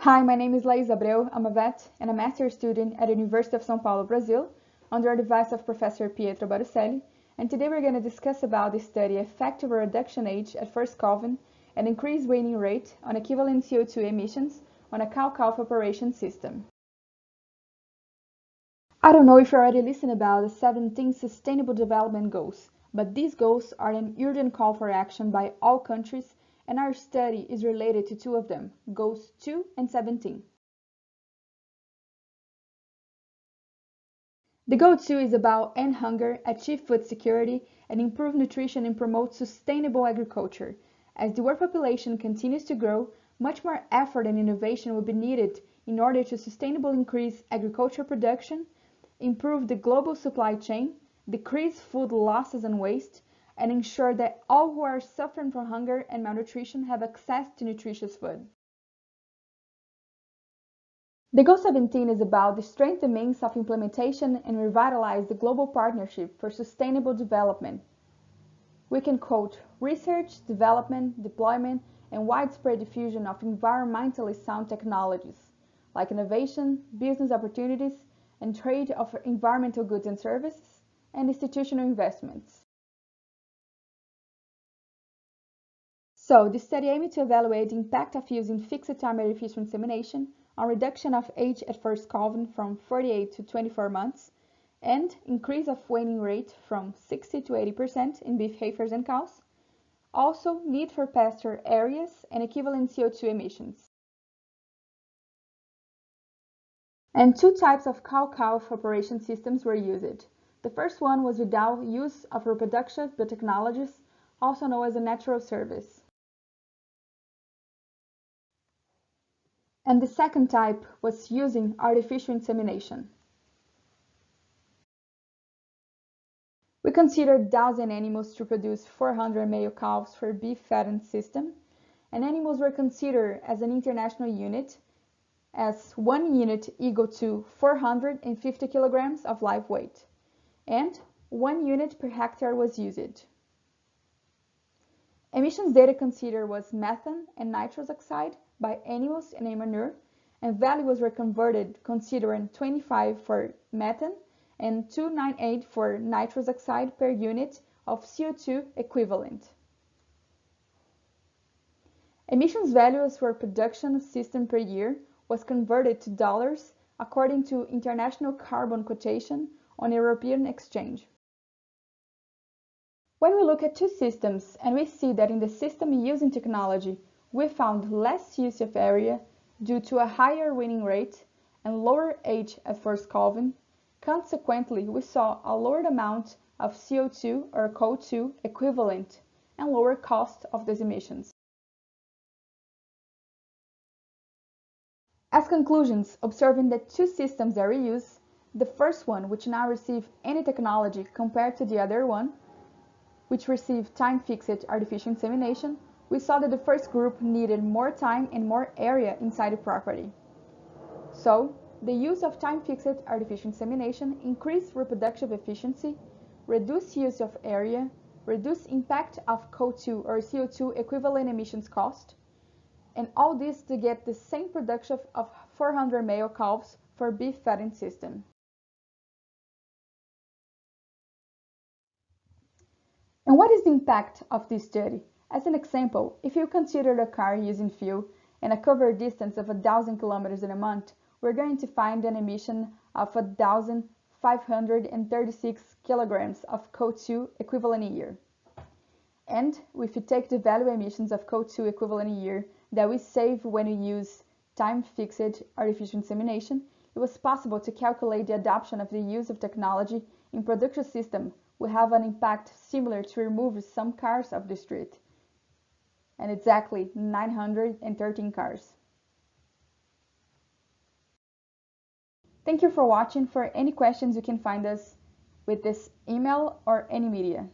Hi, my name is Laís Abreu. I'm a vet and a master's student at the University of São Paulo, Brazil, under the advice of Professor Pietro Baruselli, and today we're going to discuss about the study effective reduction age at first calving and increased weaning rate on equivalent CO2 emissions on a cow-calf operation system. I don't know if you already listened about the 17 Sustainable Development Goals, but these goals are an urgent call for action by all countries, and our study is related to two of them, Goals 2 and 17. The Goal 2 is about end hunger, achieve food security, and improve nutrition and promote sustainable agriculture. As the world population continues to grow, much more effort and innovation will be needed in order to sustainably increase agricultural production, improve the global supply chain, decrease food losses and waste, and ensure that all who are suffering from hunger and malnutrition have access to nutritious food. The Goal 17 is about the strength and means of implementation and revitalize the global partnership for sustainable development. We can quote research, development, deployment, and widespread diffusion of environmentally sound technologies, like innovation, business opportunities, and trade of environmental goods and services, and institutional investments. So, the study aimed to evaluate the impact of using fixed-time artificial insemination on reduction of age at first calving from 48 to 24 months and increase of weaning rate from 60 to 80% in beef heifers and cows, also need for pasture areas and equivalent CO2 emissions. And two types of cow-calf operation systems were used. The first one was without use of reproductive biotechnologies, also known as a natural service. And the second type was using artificial insemination. We considered 1,000 animals to produce 400 male calves for beef fattening system, and animals were considered as an international unit, as one unit equal to 450 kilograms of live weight, and 1 unit per hectare was used. Emissions data considered was methane and nitrous oxide by animals and manure, and values were converted considering 25 for methane and 298 for nitrous oxide per unit of CO2 equivalent. Emissions values for production system per year was converted to dollars according to international carbon quotation on European exchange. When we look at two systems and we see that in the system using technology we found less use of area due to a higher weaning rate and lower age at first calving, consequently we saw a lowered amount of CO2 or CO2 equivalent and lower cost of these emissions. As conclusions, observing that two systems are reused, the first one, which now receive any technology compared to the other one, which received time-fixed artificial insemination, we saw that the first group needed more time and more area inside the property. So, the use of time-fixed artificial insemination increased reproductive efficiency, reduced use of area, reduced impact of CO2 or CO2 equivalent emissions cost, and all this to get the same production of 400 male calves for beef fattening system. And what is the impact of this study? As an example, if you consider a car using fuel and a covered distance of 1,000 kilometers in a month, we're going to find an emission of 1,536 kilograms of CO2 equivalent a year. And if you take the value emissions of CO2 equivalent a year that we save when we use time-fixed artificial insemination, it was possible to calculate the adoption of the use of technology in production system will have an impact similar to remove some cars off the street, and exactly 913 cars. Thank you for watching. For any questions, you can find us with this email or any media.